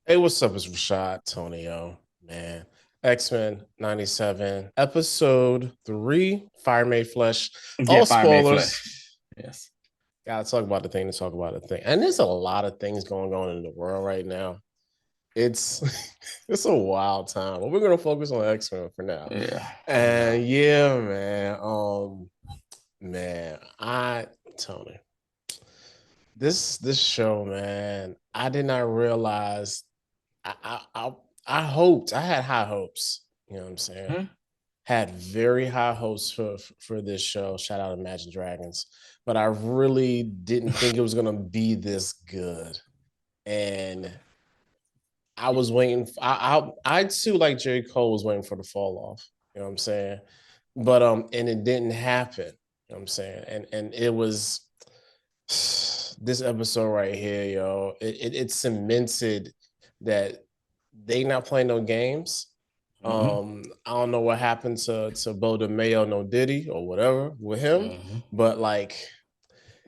Hey, what's up? It's Rashad Tonio, man. X-Men 97, episode 3, Fire Made Flesh. Yeah, All fire made spoilers. flesh. Yes. Gotta talk about the thing to talk about the thing. And there's a lot of things going on in the world right now. It's it's a wild time. But we're gonna focus on X-Men for now. Yeah. Yeah. And yeah, man. Man, Tony, this show, man, I did not realize I, I I I hoped I had high hopes. You know what I'm saying? Hmm? Had very high hopes for this show. Shout out Imagine Dragons, but I really didn't think it was gonna be this good. And I was waiting. I too, like Jerry Cole, was waiting for the fall off. You know what I'm saying? But and it didn't happen. You know what I'm saying? And it was this episode right here, yo. It cemented that they not playing no games. Hmm. I don't know what happened to Bo DeMayo, no Diddy or whatever with him, Hmm. but like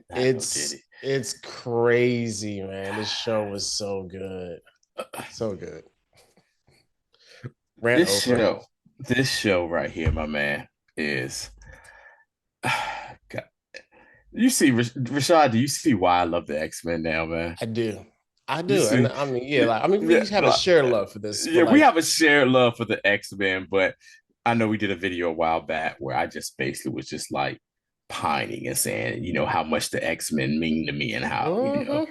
Not no Diddy. it's crazy, man. This show was so good, so good. Rant This over. show, this show right here, my man, is God. You see, Rashad, do you see why I love the X-Men now, man? I do, I You do, and see, I mean, yeah, like I mean, yeah, we have a shared love for this, but we like, have a shared love for the X-Men, but I know we did a video a while back where I just basically was just like pining and saying, how much the X-Men mean to me and how, mm-hmm.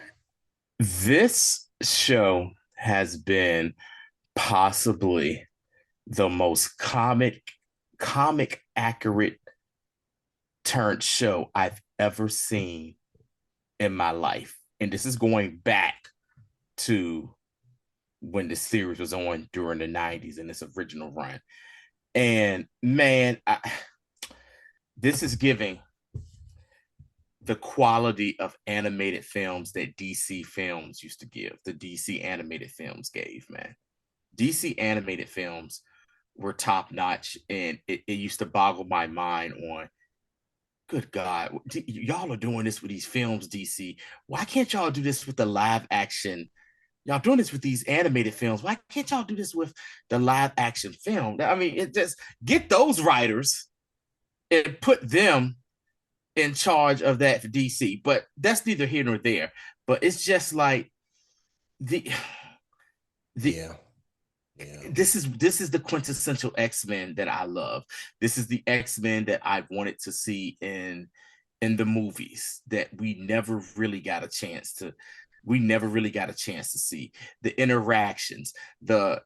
this show has been possibly the most comic accurate turned show I've ever seen in my life. And this is going back to when the series was on during the 90s in its original run. And man, this is giving the quality of animated films that DC films used to give, the DC animated films gave, man. DC animated films were top notch, and it used to boggle my mind on, good God, y'all are doing this with these films, DC. Why can't y'all do this with the live action? Y'all doing this with these animated films. Why can't y'all do this with the live action film? I mean, it just get those writers and put them in charge of that for DC. But that's neither here nor there. But it's just like the the Yeah, yeah. this is the quintessential X-Men that I love. This is the X-Men that I wanted to see in the movies that we never really got a chance to see. The interactions,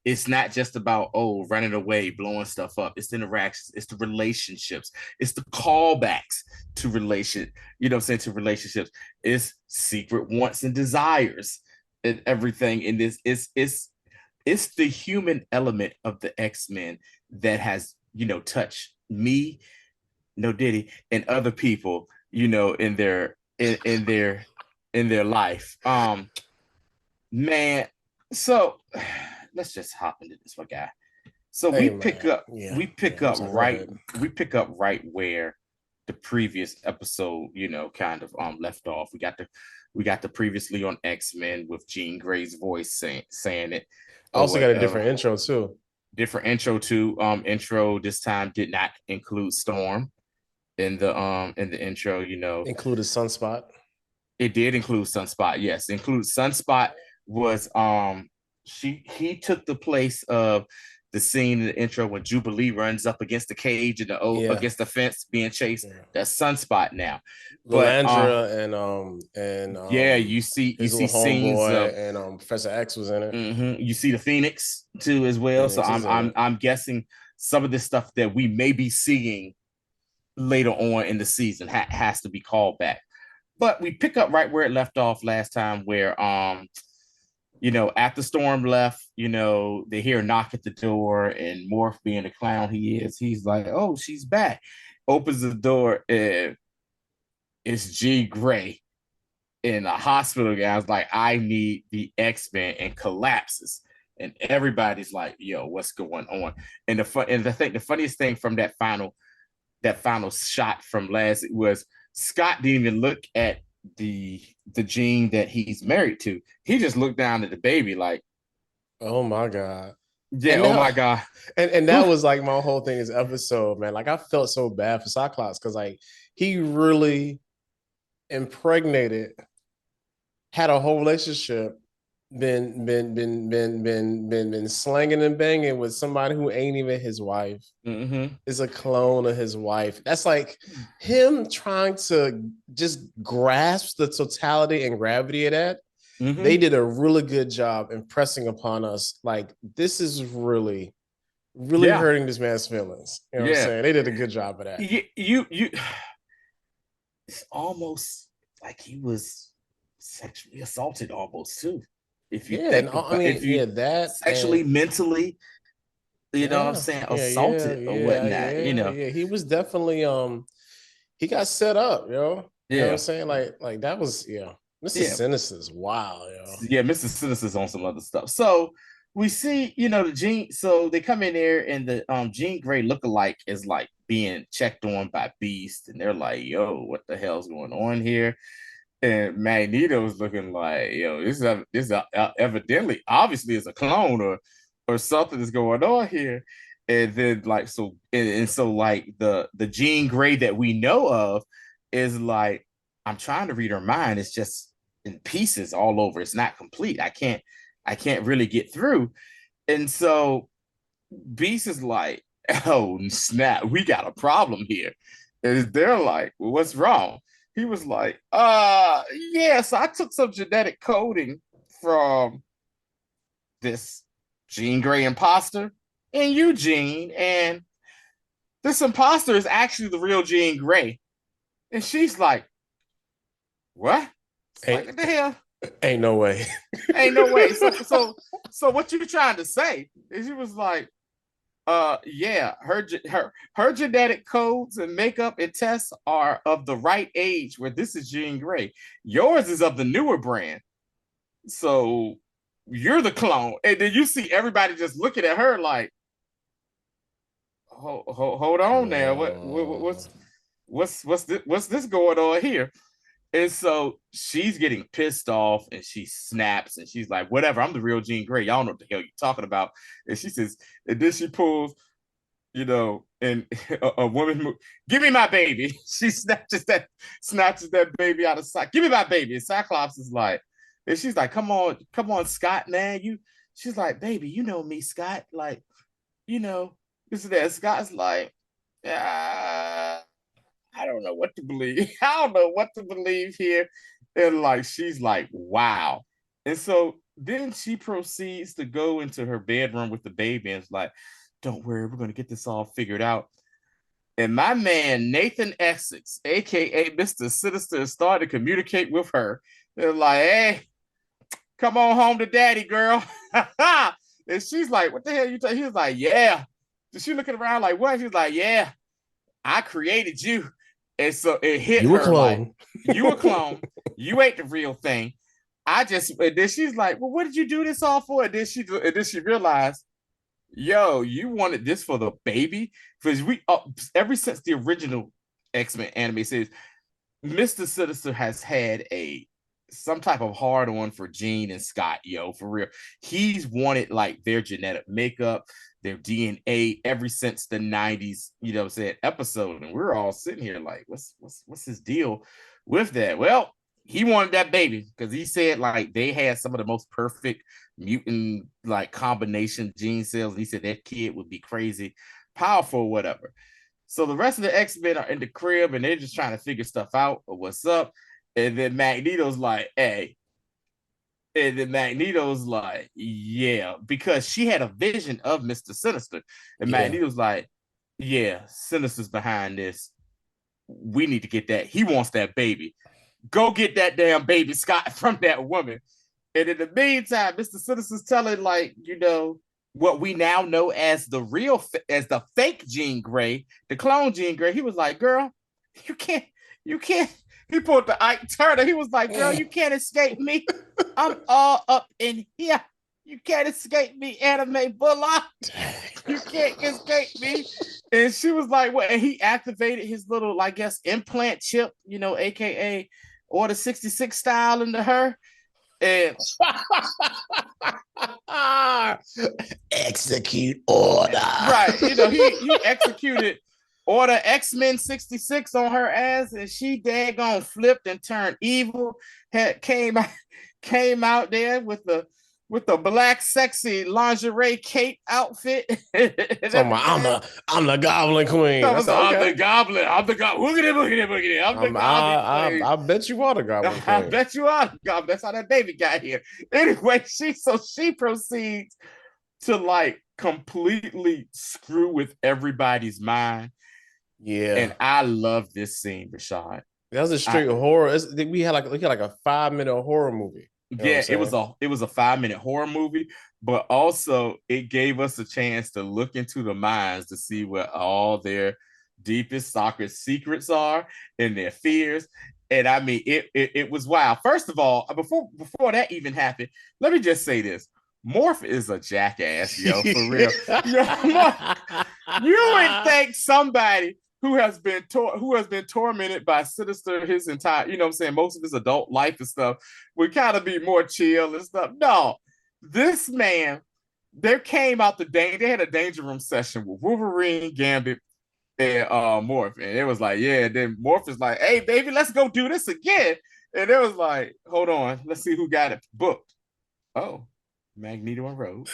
it's not just about running away, blowing stuff up. It's the interactions, it's the relationships, it's the callbacks to to relationships. It's secret wants and desires and everything in this. It's the human element of the X-Men that has, touched me, no Diddy, and other people, in their life. Man, so let's just hop into this, my guy. So Hey man, yeah, we yeah. pick I'm up sorry. Go right ahead. we pick up right where the previous episode, kind of left off. We got the previously on X-Men with Jean Grey's voice saying it I or also got a whatever. different intro too. Different intro too. Intro this time did not include Storm in the intro. Included Sunspot. It did include Sunspot. Yes, include Sunspot was he took the place of the scene in the intro when Jubilee runs up against the cage and Yeah, against the fence being chased. yeah. That's Sunspot now. But Lalandra and yeah, you his see little scenes homeboy of and Professor X was in it. you see the Phoenix too as well. So Phoenix I'm is in I'm it. I'm guessing some of the stuff that we may be seeing later on in the season has to be called back. But we pick up right where it left off last time, where after Storm left, they hear a knock at the door, and Morph, being the clown he is, he's like, "Oh, she's back." Opens the door, and it's G Gray in a hospital. Guy's like, "I need the X-Men," and collapses. And everybody's like, "Yo, what's going on?" And the funniest thing from that final shot from last was Scott didn't even look at the Gene that he's married to. He just looked down at the baby like, Oh my god. Yeah, And oh now my God. and that was like my whole thing this episode, man. Like I felt so bad for Cyclops because like he really impregnated, had a whole relationship, been slanging and banging with somebody who ain't even his wife. Mm-hmm. Is a clone of his wife. That's like him trying to just grasp the totality and gravity of that. They Mm-hmm. did a really good job impressing upon us like this is really Yeah. hurting this man's feelings. You know what I'm Yeah. saying? They did a good job of that. You it's almost like he was sexually assaulted almost too. If you Yeah, and think I about, mean, if you yeah, that sexually, and mentally, you know what I'm yeah, saying, yeah, yeah, assaulted or yeah, whatnot, yeah, yeah. He was definitely he got set up, yo. You know what I'm yeah, saying? Like that was Mr. yeah, Sinister's wow, yo. yeah. Mr. Sinister's on some other stuff. So we see, the Jean. So they come in there, and the Jean Grey lookalike is like being checked on by Beast, and they're like, "Yo, what the hell's going on here?" And Magneto's looking like, yo, this evidently, obviously, is a clone or something is going on here. And then like so, and so like the Jean Grey that we know of is like, I'm trying to read her mind. It's just in pieces all over. It's not complete. I can't really get through. And so Beast is like, oh snap, we got a problem here. And they're like, well, what's wrong? He was like, yes, I took some genetic coding from this Jean Grey imposter in Eugene, and this imposter is actually the real Jean Grey. And she's like, what? It's like, Ain't what the hell? ain't no way. Ain't no way. So what you trying to say? And she was like, yeah, her genetic codes and makeup and tests are of the right age where this is Jean Grey. Yours is of the newer brand. So you're the clone. And then you see everybody just looking at her like, hold on now. Mm, What's this going on here? And so she's getting pissed off and she snaps and she's like, whatever, I'm the real Jean Grey. Y'all know what the hell you're talking about. And she says, and then she pulls, and a woman, give me my baby. She snatches that baby out of sight. Give me my baby. And Cyclops is like, and she's like, come on, Scott, man. She's like, baby, you know me, Scott. Like, you know, this is that. Scott's like, ah, I don't know what to believe. I don't know what to believe here. And like, she's like, wow. And so then she proceeds to go into her bedroom with the baby and is like, don't worry, we're going to get this all figured out. And my man, Nathan Essex, aka Mr. Sinister, started to communicate with her. They're like, hey, come on home to daddy, girl. And she's like, what the hell you talking? He was like, yeah. And she looking around like, what? She's like, yeah, I created you. And so it hit you a her like, clone. you a clone. You ain't the real thing. And then she's like, well, what did you do this all for? And then she realized, yo, you wanted this for the baby? Because ever since the original X-Men anime says, Mr. Sinister has had some type of hard on for Jean and Scott, yo, for real. He's wanted like their genetic makeup, their DNA ever since the 90s, what I'm saying, episode. And we're all sitting here like, what's his deal with that? Well, he wanted that baby because he said like they had some of the most perfect mutant like combination gene cells. And he said that kid would be crazy, powerful, whatever. So the rest of the X-Men are in the crib and they're just trying to figure stuff out or what's up. And then Magneto's like, hey. And then Magneto's like, yeah, because she had a vision of Mr. Sinister. And Yeah. Magneto's like, yeah, Sinister's behind this. We need to get that. He wants that baby. Go get that damn baby, Scott, from that woman. And in the meantime, Mr. Sinister's telling, like, what we now know as as the fake Jean Grey, the clone Jean Grey. He was like, girl, you can't. He pulled the Ike Turner. He was like, girl, you can't escape me. I'm all up in here. You can't escape me, anime Bullock. You can't escape me. And she was like, what? And he activated his little, I guess, implant chip, aka Order 66 style into her. And execute order. Right, he executed Order X-Men 66 on her ass, and she daggone flipped and turned evil. Came out there with the black sexy lingerie cape outfit. I'm the Goblin Queen. I'm the Goblin. I'm the Goblin. Look at it. I'm the Goblin Queen. I bet you are the Goblin Queen. I bet you are the Goblin. That's how that baby got here. Anyway, she proceeds to like completely screw with everybody's mind. Yeah. And I love this scene, Rashad. That was a straight horror. We had like a 5-minute horror movie. Yeah, it was a 5-minute horror movie, but also it gave us a chance to look into the minds to see what all their deepest soccer secrets are and their fears. And I mean, it was wild. First of all, before that even happened, let me just say this. Morph is a jackass, yo, for real. You would think somebody who has been tormented by Sinister his entire, you know what I'm saying, most of his adult life and stuff, would kind of be more chill and stuff. No, this man, they had a Danger Room session with Wolverine, Gambit, and Morph. And it was like, yeah, then Morph is like, hey, baby, let's go do this again. And it was like, hold on, let's see who got it booked. Oh, Magneto and Rogue.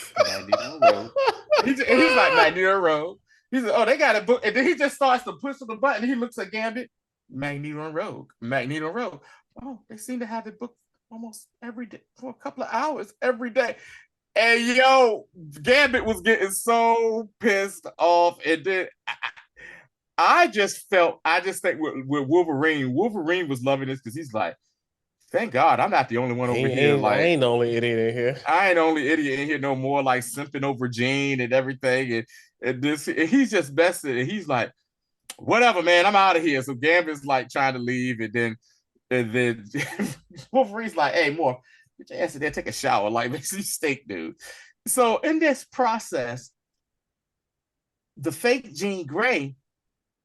He's like, Magneto and Rogue. He's like, oh, they got it booked. And then he just starts to push the button. He looks at Gambit, Magneto and Rogue. Oh, they seem to have it booked almost every day for a couple of hours every day. And yo, Gambit was getting so pissed off. And then I just think with Wolverine was loving this because he's like, thank God I'm not the only one over here. Like, I ain't the only idiot in here. I ain't the only idiot in here no more, like simping over Jean and everything. And he's just bested. And he's like, whatever, man, I'm out of here. So Gambit's like trying to leave. And then Wolverine's like, hey, Morph, get your ass in there, take a shower, like make some steak, dude. So in this process, the fake Jean Grey,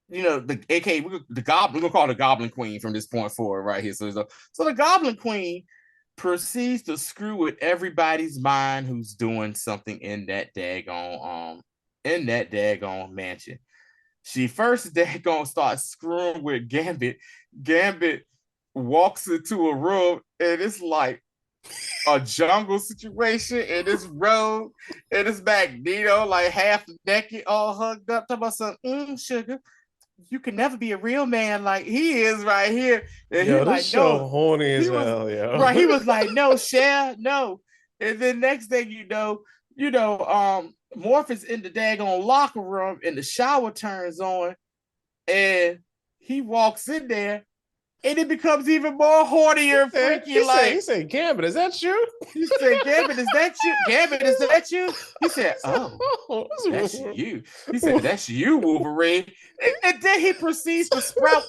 the Goblin, we're gonna call her the Goblin Queen from this point forward, right here. So the Goblin Queen proceeds to screw with everybody's mind who's doing something in that daggone mansion. She first daggone starts screwing with Gambit. Gambit walks into a room and it's like a jungle situation, and it's Rogue and it's Magneto like half naked, all hugged up, talking about some sugar. You can never be a real man like he is right here. And yo, he's like, no, horny as hell, yo. Right, he was like, no, Cher, no. And then next thing you know, Morph is in the daggone locker room and the shower turns on and he walks in there and it becomes even more hornier and freaky. He said, Gambit, is that you? He said, Gambit, is that you? Gambit, is that you? He said, oh, that's you. He said, that's you, Wolverine. And then he proceeds to sprout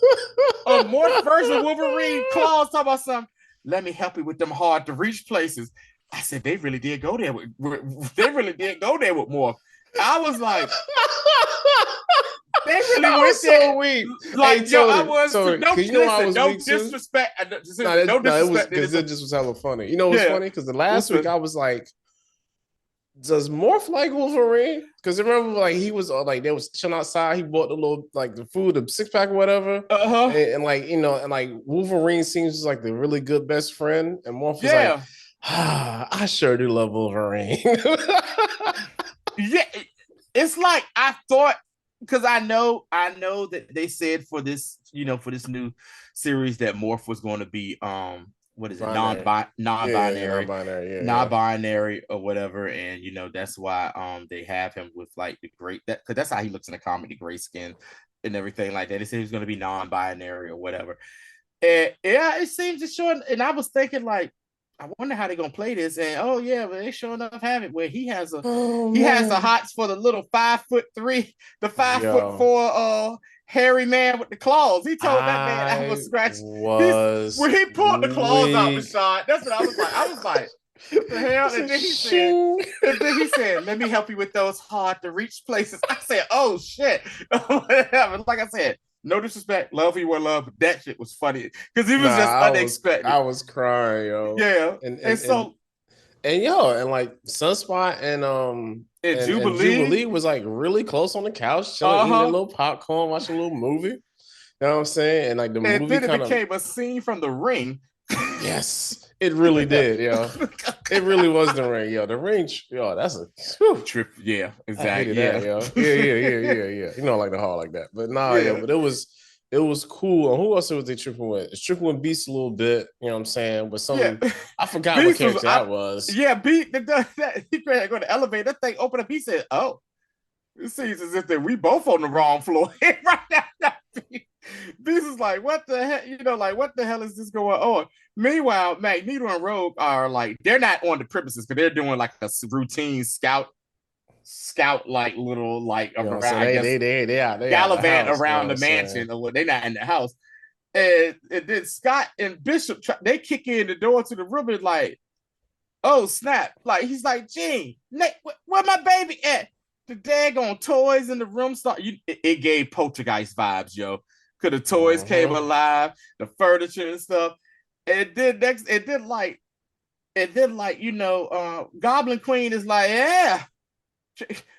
a more version of Wolverine claws, talking about something. Let me help you with them hard to reach places. I said, they really did go there with Morph. I was like, they really went so weak. Like, hey, yo, I was so, no disrespect. No disrespect. Because it just was hella funny. You know what's funny? Because the last week I was like, does Morph like Wolverine? Because remember, like he was like they was chilling outside. He bought the little like the food, the 6-pack or whatever. And like and like Wolverine seems like the really good best friend, and Morph was like, I sure do love Wolverine. Yeah, it's like I thought, because I know that they said for this new series that Morph was going to be what is it, non-binary or whatever, and that's why they have him with like the gray, that because that's how he looks in the comic, the gray skin and everything like that. They said he's going to be non-binary or whatever, and yeah, it seems to show. And I was thinking like, I wonder how they're gonna play this. And oh yeah, but they sure enough have it where he has a hots for the little 5'3", the 5'4" hairy man with the claws. He told that man I was scratching. When he pulled the claws out the shot, that's what I was like. I was like, what the hell? And then he said, let me help you with those hard to reach places. I said, oh shit. Like I said, No disrespect, love you or love, but that shit was funny because it Nah, was just I unexpected. was crying, yo. Yeah, And and and and so and yo, and like Sunspot and in and Jubilee, Jubilee was like really close on the couch, chilling, eating a uh-huh. little popcorn, watching a little movie. You know what I'm saying? And like the And movie then it kind of, became a scene from The Ring. yes, it really did, yo. It really was the ring, yo. The ring, yo, that's a whew, Trip, yeah, I hated exactly, that, yeah. yo. Yeah. You know, like the hall like that. But nah, yo, Yeah, but it was cool. And who else was they tripping with? It's tripping with Beast a little bit, you know what I'm saying? With yeah. some I forgot what Beast was, character that was. yeah, Beast, he go to the elevator, that thing opened up, he said, oh, it seems as if that we both on the wrong floor right now. Beast is like, what the hell? You know, like, what the hell is this going on? Meanwhile, Magneto and Rogue are like, they're not on the premises, but they're doing like a routine scout like little like You know what I'm around, saying? I guess, They out the gallivant house, you know around what the I'm saying? mansion, or what, they're not in the house. And then Scott and Bishop they kick in the door to the room and like, oh snap! Like he's like, Gene, Nate, where my baby at? The daggone toys in the room start. It gave Poltergeist vibes, yo. Cause the toys came Mm-hmm. alive, the furniture and stuff. And then Goblin Queen is like, yeah,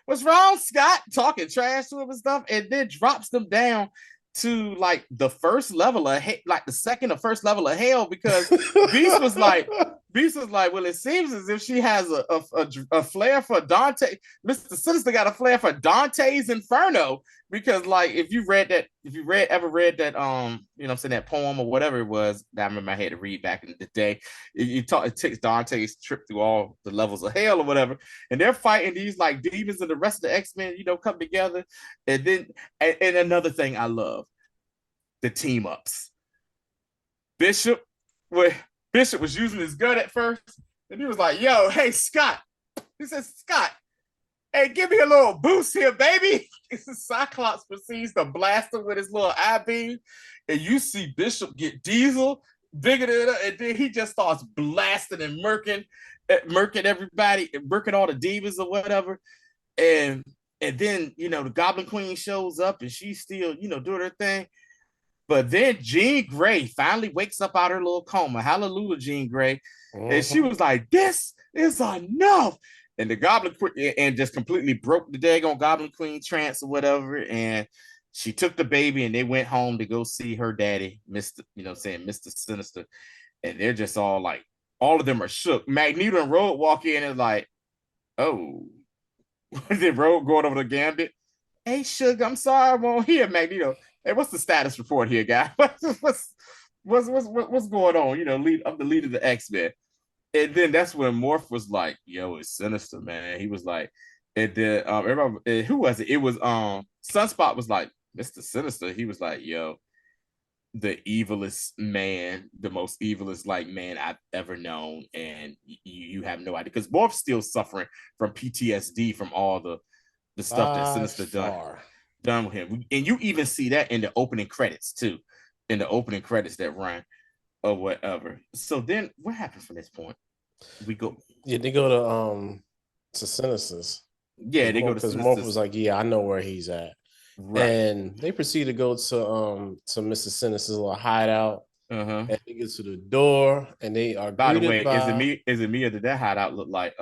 what's wrong, Scott? Talking trash to him and stuff, and then drops them down to like the first level of like the second or first level of hell because Beast was like, well, it seems as if she has a flair for Dante. Mr. Sinister got a flair for Dante's Inferno because, like, if you ever read that, I'm saying, that poem or whatever it was that I remember I had to read back in the day, it takes Dante's trip through all the levels of hell or whatever, and they're fighting these like demons and the rest of the X-Men, come together, and then and another thing I love, the team ups. Bishop, where Bishop was using his gun at first, and he was like, "Yo, hey Scott," he says, "Scott, hey, give me a little boost here, baby." Cyclops proceeds to blast him with his little eye beam, and you see Bishop get Diesel bigger than it, and then he just starts blasting and murking everybody, and murking all the demons or whatever, and then the Goblin Queen shows up, and she's still doing her thing. But then Jean Grey finally wakes up out her little coma. Hallelujah, Jean Grey. And she Mm-hmm. was like, this is enough. And the Goblin Queen, and just completely broke the daggone Goblin Queen trance or whatever. And she took the baby and they went home to go see her daddy, Mr. Sinister. And they're just all like, all of them are shook. Magneto and Rogue walk in and like, oh. Then Rogue going over to Gambit. Hey, Sugar, I'm sorry I won't hear Magneto. Hey, what's the status report here, guy? What's going on? I'm the leader of the X-Men. And then that's when Morph was like, yo, it's Sinister, man. He was like, and then everybody, who was it? It was Sunspot was like, Mr. Sinister. He was like, yo, the evilest man, the most evilest like man I've ever known. And you have no idea. Because Morph's still suffering from PTSD from all the stuff that By Sinister far. done with him. And you even see that in the opening credits too, in the opening credits that run or whatever. So then what happens from this point? We go, Yeah, they go to Sinister's. yeah, they go to Because Morph Sinister's, was like, yeah, I know where he's at. right. And they proceed to go to Mr. Sinister's little hideout. Uh-huh. And they get to the door and they are By the greeted way, is it by me? Is it me, or did that hideout look like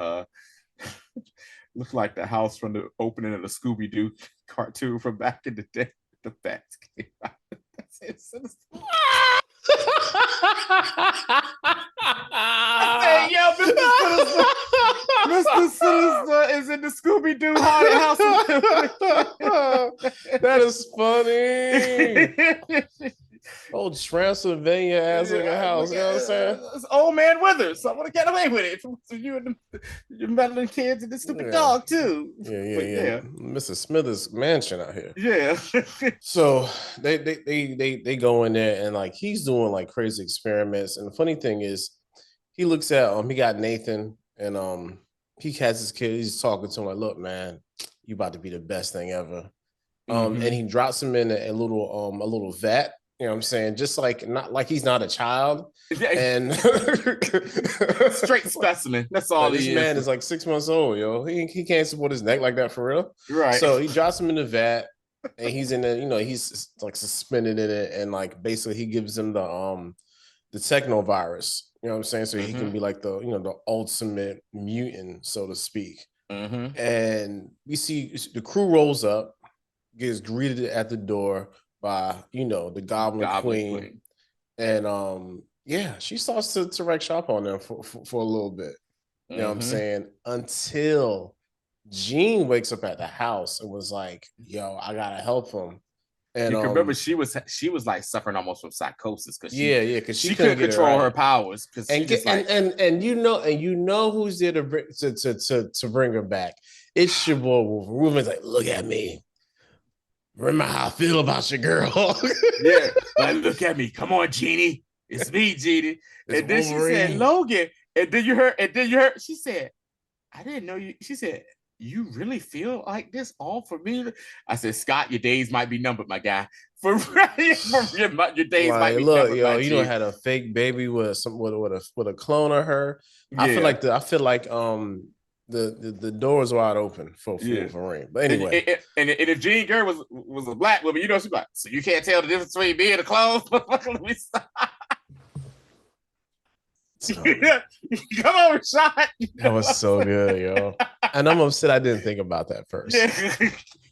look like the house from the opening of the Scooby Doo cartoon from back in the day? The bats came out. That's it. Sinister. I said, yo, Mr. Sinister is in the Scooby Doo haunted house. That is funny. Old Transylvania ass looking house, you know what I'm saying? It's old man Withers, so I want to get away with it. So you and your meddling kids and the stupid dog too. But Yeah. Mr. Smithers mansion out here. Yeah. So they go in there and like he's doing like crazy experiments. And the funny thing is, he looks at he got Nathan and he has his kid. He's talking to him like, look, man, you about to be the best thing ever. And he drops him in a little vat. You know what I'm saying? Just like not like he's not a child. And straight specimen. That's all this man is like 6 months old, yo. He can't support his neck like that for real. Right. So he drops him in the vat. and he's in it, he's like suspended in it, and like basically he gives him the techno virus. You know what I'm saying? So he can be like the ultimate mutant, so to speak. And we see the crew rolls up, gets greeted at the door by the Goblin Queen. And yeah, she starts to wreck shop on them for a little bit. You know what I'm saying? Until Jean wakes up at the house and was like, yo, I gotta help him. And you can remember she was like suffering almost from psychosis because because she couldn't control her powers because she just like and who's there to bring her back. It's your boy Wolverine. Wolverine's like, look at me. Remember how I feel about your girl. Yeah, like look at me. Come on, Jeannie. It's me, Jeannie. It's and then Wolverine. She said, Logan. And then you heard, she said, I didn't know you. She said, you really feel like this all for me? I said, Scott, your days might be numbered, my guy. For your days like, might be look, numbered. Yo, you don't had a fake baby with a clone of her. Yeah. I feel like the doors wide open for Wolverine. But anyway, and if Jean Grey was a black woman, she'd be like, so you can't tell the difference between me and a clone? Let me stop. Come on, Rashad. That was so good, yo. And I'm upset I didn't think about that first.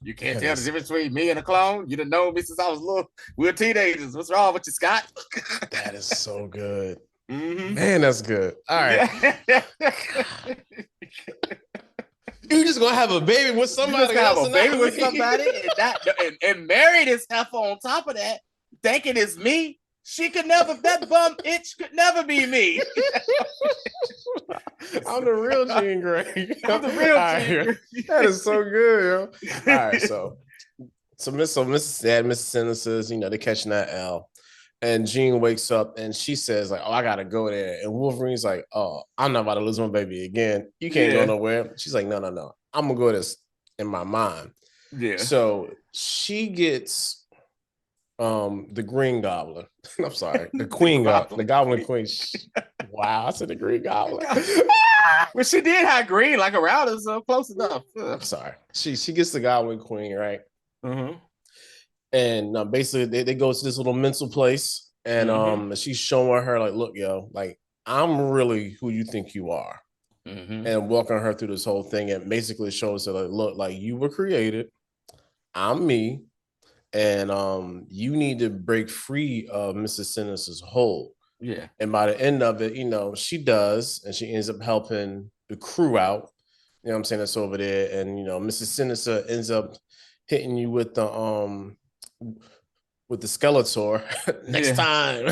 You can't tell the difference between me and a clone. You didn't know me since I was little. We're teenagers. What's wrong with you, Scott? That is so good. Man, that's good. All right. You just gonna have a baby with somebody else? And marry this heifer on top of that, thinking it's me. She could never, that bum itch could never be me. I'm the real Jean Grey. I'm the real Jean Grey. That is so good, yo. All right, so Mrs. Dad, Mrs. Sinister's, they're catching that L. And Jean wakes up and she says, like, oh, I gotta go there. And Wolverine's like, oh, I'm not about to lose my baby again. You can't go nowhere. She's like, no. I'm gonna go this in my mind. Yeah. So she gets the Green Goblin. I'm sorry, the Queen Goblin, the Goblin Queen. Wow, I said the Green Goblin. Well, she did have green like around us, so close enough. I'm sorry. She gets the Goblin Queen, right? And basically they go to this little mental place, and she's showing her like, look, yo, like I'm really who you think you are, and walking her through this whole thing, and basically shows her like, look, like you were created, I'm me. And you need to break free of Mrs. Sinister's hold. Yeah. And by the end of it, she does, and she ends up helping the crew out. You know what I'm saying? That's over there. And Mrs. Sinister ends up hitting you with the Skeletor next time.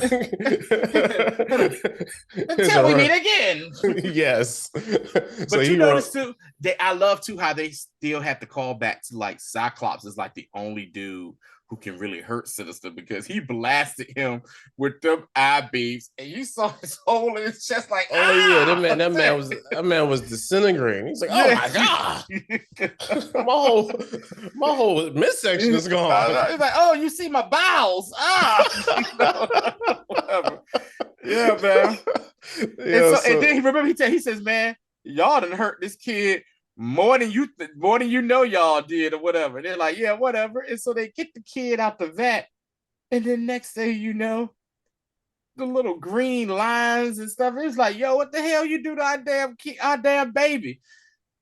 Until we meet again. Yes. But so you notice too, I love too how they still have to call back to like Cyclops is like the only dude who can really hurt Sinister because he blasted him with them eye beams, and you saw his hole in his chest like, yeah, that man was disintegrating. He's like, oh my god, my whole midsection is gone. He's like, oh, you see my bowels? Whatever. Yeah, man. Yeah, and then he says, man, y'all done hurt this kid more than you know y'all did or whatever. And they're like, yeah, whatever. And so they get the kid out the vet, and then next thing you know, the little green lines and stuff. It's like, yo, what the hell you do to our damn baby?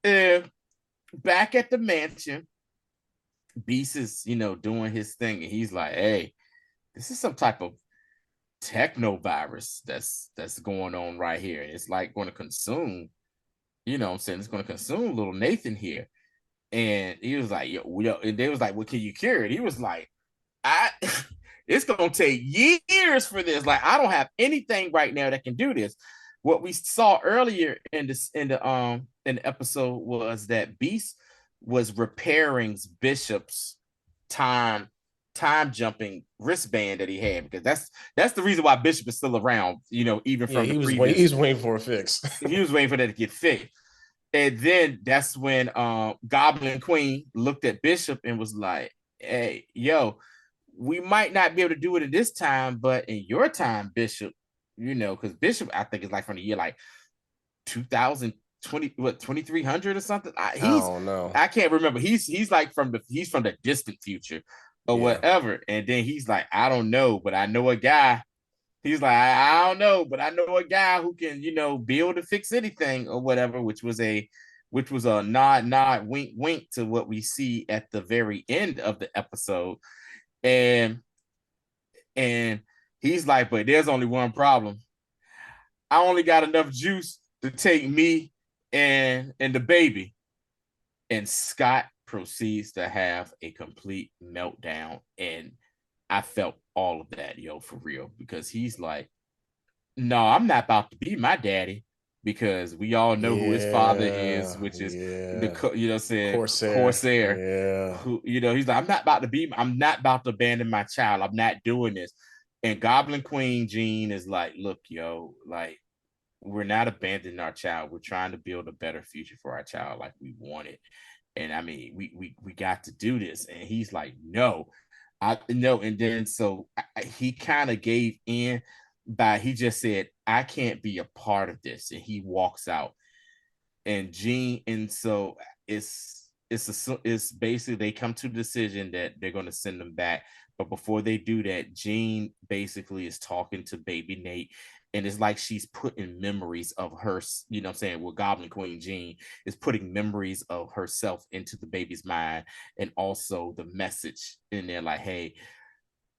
And back at the mansion, Beast is doing his thing, and he's like, hey, this is some type of techno virus that's going on right here, and it's like going to consume. I'm saying it's going to consume little Nathan here. And he was like, yo, and they was like, well, can you cure it? He was like, it's going to take years for this. Like, I don't have anything right now that can do this. What we saw earlier in the episode was that Beast was repairing Bishop's time jumping wristband that he had, because that's the reason why Bishop is still around, even from he was waiting for a fix. He was waiting for that to get fixed. And then that's when Goblin Queen looked at Bishop and was like, hey, yo, we might not be able to do it at this time, but in your time, Bishop, because Bishop, I think, is like from the year like 2000, 2300 or something. I don't know. I can't remember. He's like he's from the distant future or Yeah. whatever. And then he's like, I don't know, but I know a guy. He's like, I don't know, but I know a guy who can, build or fix anything or whatever, which was a nod, wink, wink to what we see at the very end of the episode. And and he's like, but there's only one problem. I only got enough juice to take me and the baby. And Scott proceeds to have a complete meltdown. And I felt all of that, for real, because he's like, no, I'm not about to be my daddy, because we all know who his father is, Yeah. which is the, Yeah. saying Corsair. Corsair, Yeah. who, he's like, I'm not about to abandon my child. I'm not doing this. And Goblin Queen Jean is like, look, like, we're not abandoning our child. We're trying to build a better future for our child like we wanted. And I mean, we got to do this. And he's like, no, I no. And then so he kind of gave in he just said, I can't be a part of this. And he walks out. And Gene, and so it's basically they come to the decision that they're going to send them back. But before they do that, Jean basically is talking to baby Nate, and it's like she's putting memories of her, I'm saying, well, Goblin Queen Jean is putting memories of herself into the baby's mind, and also the message in there, like, hey,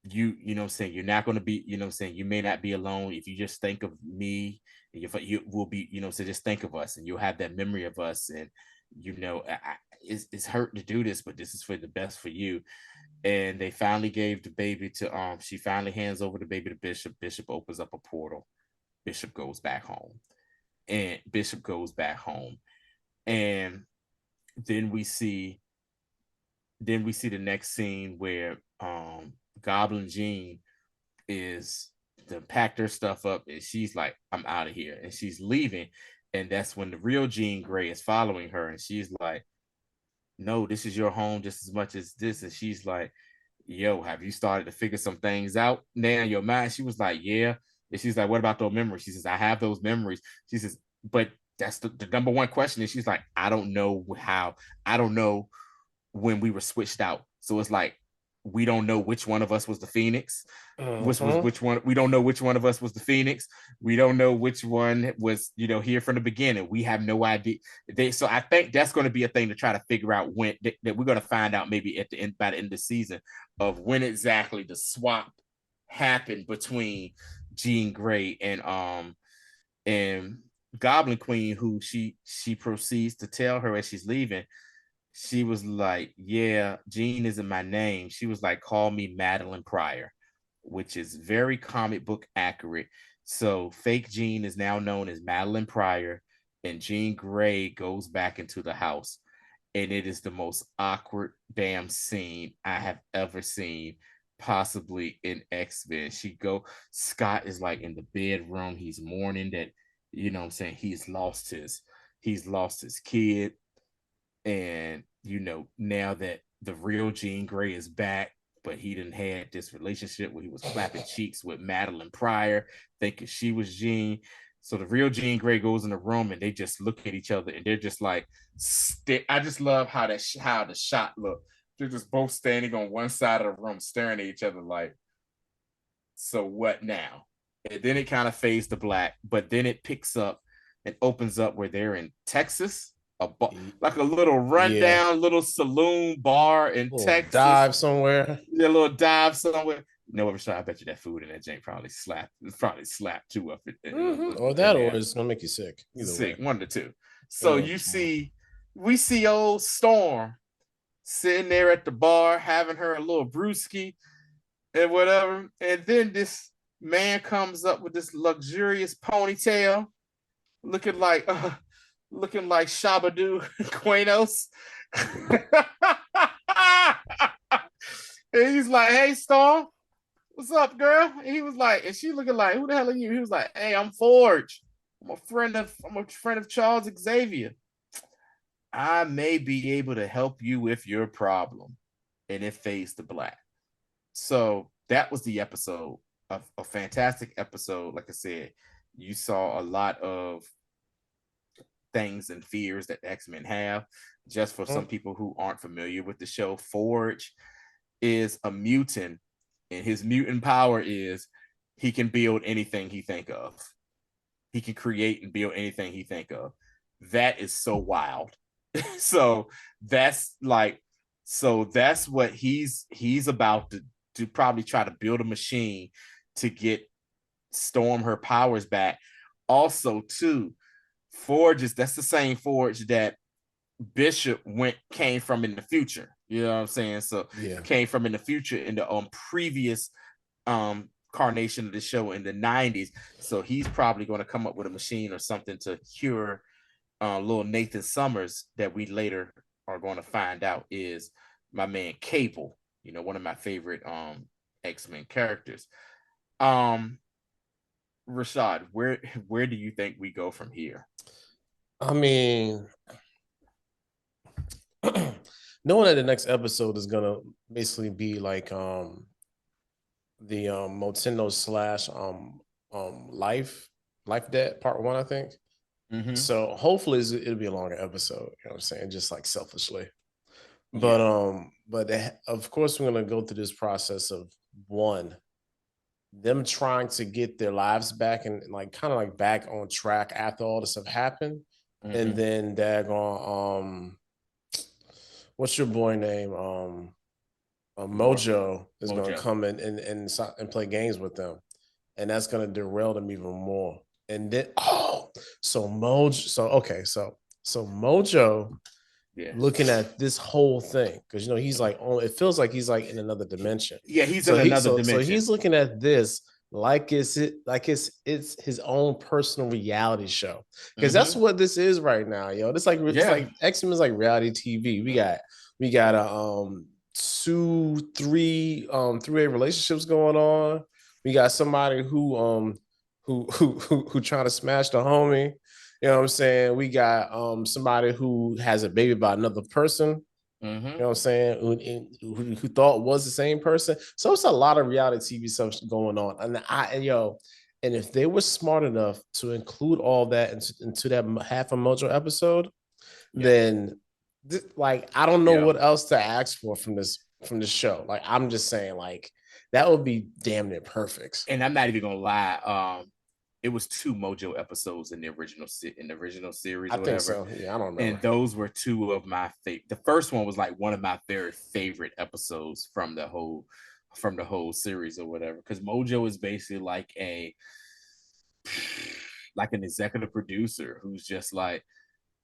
you know what I'm saying, you're not going to be, I'm saying, you may not be alone if you just think of me. You will be, so just think of us, and you'll have that memory of us. And it's hurt to do this, but this is for the best for you. And they finally gave the baby to she finally hands over the baby to Bishop. Bishop opens up a portal. Bishop goes back home. And then we see the next scene where Goblin Jean is to packed her stuff up, and she's like, I'm out of here, and she's leaving. And that's when the real Jean Grey is following her, and she's like, no, this is your home just as much as this. And she's like, yo, have you started to figure some things out now in your mind? She was like, yeah. And she's like, what about those memories? She says, I have those memories. She says, but that's the number one question. And she's like, I don't know when we were switched out. So it's like, we don't know which one of us was the Phoenix. Which one? We don't know which one of us was the Phoenix. We don't know which one was, here from the beginning. We have no idea. So I think that's going to be a thing to try to figure out when that we're going to find out maybe at the end, by the end of the season, of when exactly the swap happened between Jean Grey and Goblin Queen, who she proceeds to tell her as she's leaving. She was like, yeah, Jean isn't my name. She was like, call me Madeline Pryor, which is very comic book accurate. So fake Jean is now known as Madeline Pryor, and Jean Grey goes back into the house. And it is the most awkward damn scene I have ever seen, possibly in X-Men. Scott is like in the bedroom. He's mourning that, what I'm saying, he's lost his kid. And now that the real Jean Grey is back, but he didn't had this relationship where he was clapping cheeks with Madeline Pryor, thinking she was Jean. So the real Jean Grey goes in the room, and they just look at each other, and they're just like, I just love how the shot looked. They're just both standing on one side of the room, staring at each other like, so what now? And then it kind of fades to black, but then it picks up and opens up where they're in Texas, like a little rundown, little saloon bar in Texas. Dive somewhere. Yeah, a little dive somewhere. I bet you that food in that jank probably slapped too up. Or that, or it's gonna make you sick. Either way, one of the two. So we see old Storm sitting there at the bar having her a little brewski and whatever, and then this man comes up with this luxurious ponytail, looking like Shabadoo Quanos. And he's like, hey, Storm, what's up, girl? And he was like, and she looking like, who the hell are you? He was like, hey, I'm Forge. I'm a friend of Charles Xavier. I may be able to help you with your problem. And it fades to black. So that was the episode. A fantastic episode. Like I said, you saw a lot of things and fears that the X-Men have. Just for some people who aren't familiar with the show, Forge is a mutant, and his mutant power is he can build anything he think of. He can create and build anything he think of. That is so wild. so that's like that's what he's about to probably try to build a machine to get Storm her powers back. Also, too, Forge is that's the same Forge that Bishop came from in the future. You know what I'm saying? So yeah, came from in the future in the previous carnation of the show in the 90s. So he's probably going to come up with a machine or something to cure little Nathan Summers that we later are going to find out is my man Cable, one of my favorite X-Men characters. Rashad, where do you think we go from here? I mean, knowing that the next episode is gonna basically be like the Motendo slash Life Debt Part 1, I think. Mm-hmm. So hopefully it'll be a longer episode, you know what I'm saying? Just like selfishly. But Yeah. of course we're gonna go through this process of one, them trying to get their lives back and like kind of like back on track after all this stuff happened. And Mm-hmm. then daggone what's your boy name? Mojo is gonna Mojo. come in and play games with them. And that's gonna derail them even more. And then so Mojo Yeah. looking at this whole thing because he's like, oh, it feels like he's like in another dimension. Yeah, he's So in another so dimension. he's looking at this like it's his own personal reality show because that's what this is right now, yo. It's like X-Men is like reality TV. We got a 3-way relationships going on. We got somebody who trying to smash the homie. You know what I'm saying? We got somebody who has a baby by another person. Mm-hmm. You know what I'm saying? Who thought was the same person. So it's a lot of reality TV stuff going on. And if they were smart enough to include all that into that half a Mojo episode, then I don't know what else to ask for from this show. Like I'm just saying, like that would be damn near perfect. And I'm not even gonna lie. It was 2 Mojo episodes in the original series. I or think whatever. so. Yeah, I don't remember. And those were 2 of my favorite. The first one was like one of my very favorite episodes from the whole series or whatever. Because Mojo is basically like an executive producer who's just like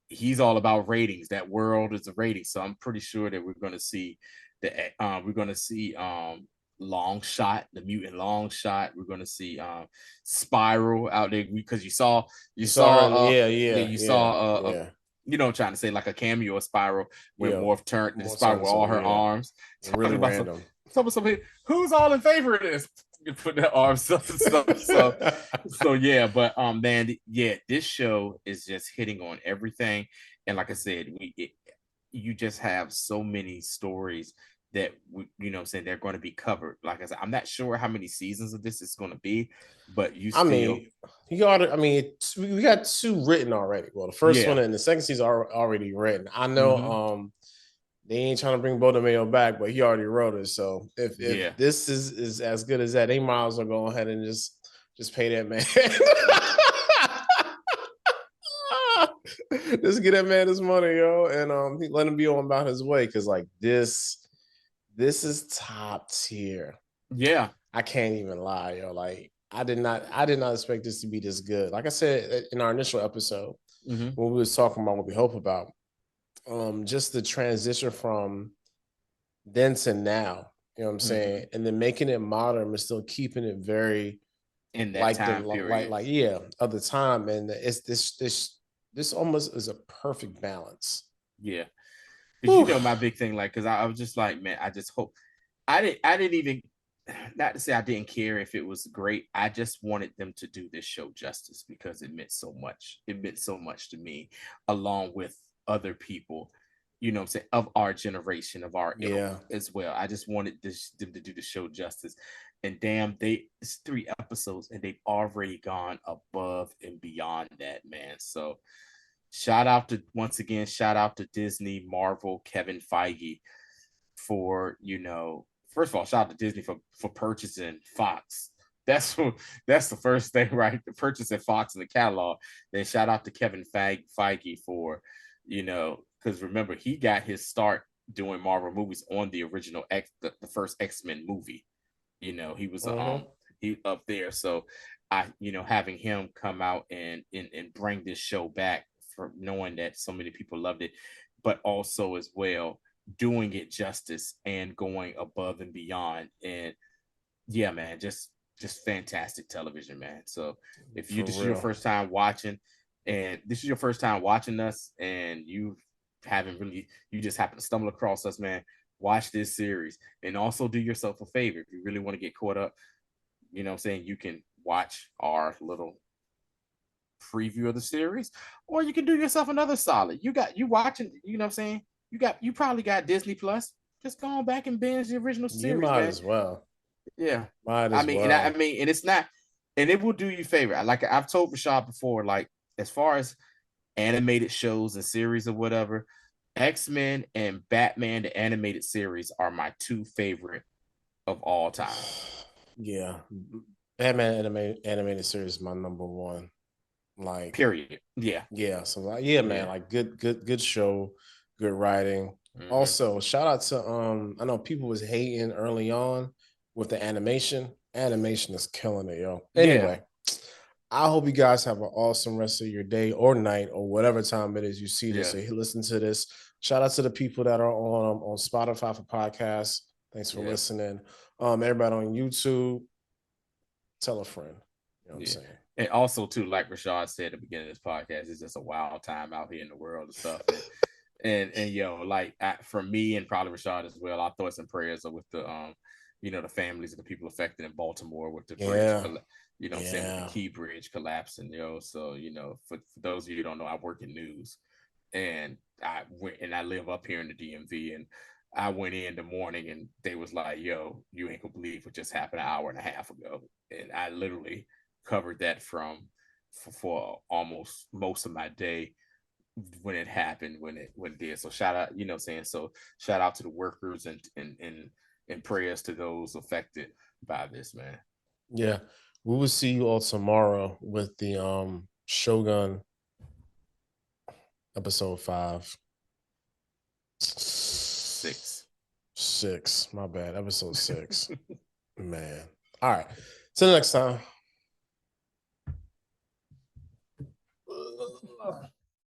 he's all about ratings. That world is a rating. So I'm pretty sure that we're gonna see Long Shot, the mutant Long Shot. We're gonna see Spiral out there because you saw I'm trying to say like a cameo of Spiral where Morph turned and Spiral with all her arms. Really random. Somebody who's all in favor of this? Put their arms up and stuff. So yeah, but man, yeah, this show is just hitting on everything. And like I said, you just have so many stories that what I'm saying they're going to be covered. Like I said, I'm not sure how many seasons of this is going to be, but we got 2 written already. Well, the first one and the second season are already written. I know they ain't trying to bring Bodemayo back, but he already wrote it. So if this is as good as that, they might as well go ahead and just pay that man. Just get that man his money, yo, and let him be on about his way. Cause like this is top tier. Yeah. I can't even lie, yo. Like I did not expect this to be this good. Like I said in our initial episode, when we was talking about what we hope about, just the transition from then to now, you know what I'm saying? And then making it modern, but still keeping it very in that time period. Of the time. And it's this almost is a perfect balance. Yeah. Because my big thing, like, because I was just like, man, I just hope I didn't even, not to say I didn't care if it was great. I just wanted them to do this show justice because it meant so much. It meant so much to me, along with other people, what I'm saying, of our generation, of our era as well. I just wanted them to do the show justice. And damn, it's 3 episodes and they've already gone above and beyond that, man. So shout out to Disney, Marvel, Kevin Feige for, first of all, shout out to Disney for purchasing Fox. That's the first thing, right? The purchasing Fox in the catalog. Then shout out to Kevin Feige for, because remember, he got his start doing Marvel movies on the original the first X-Men movie. He was he up there. So having him come out and bring this show back, for knowing that so many people loved it, but also as well doing it justice and going above and beyond. And yeah, man, just fantastic television, man. So if you For this is your real. first time watching, and this is your first time watching us, and you just happen to stumble across us, man, watch this series. And also do yourself a favor, if you really want to get caught up, what I'm saying, you can watch our little preview of the series, or you can do yourself another solid. You watching, what I'm saying, you probably got Disney Plus. Just go on back and binge the original You series, might man. as well. Yeah. Might I as mean, well. and it's not, and it will do you a favor. Like I've told Rashad before, like as far as animated shows and series or whatever, X-Men and Batman the animated series are my two favorite of all time. Yeah. Batman animated series is my number one. Like, Period. Yeah. yeah. So like, yeah, man, Yeah. like good show, good writing. Mm-hmm. Also, shout out to I know people was hating early on with the animation. Animation is killing it, yo. Yeah. Anyway, I hope you guys have an awesome rest of your day or night or whatever time it is you see this Yeah. or listen to this. Shout out to the people that are on Spotify for podcasts. Thanks for Yeah. listening. Everybody on YouTube, tell a friend. You know what I'm Yeah. saying? And also too, like Rashad said at the beginning of this podcast, it's just a wild time out here in the world and stuff. And like for me and probably Rashad as well, our thoughts and prayers are with the families of the people affected in Baltimore with the bridge, Yeah. I'm saying, with the Yeah. Key Bridge collapsing, So for those of you who don't know, I work in news, and I live up here in the DMV, and I went in the morning and they was like, "Yo, you ain't gonna believe what just happened an hour and a half ago," and I literally covered that for almost most of my day when it happened, when it did. So shout out, saying, so shout out to the workers and prayers to those affected by this, man. Yeah. We will see you all tomorrow with the Shogun episode 5. 6. 6. My bad. Episode 6. Man. All right. Till next time.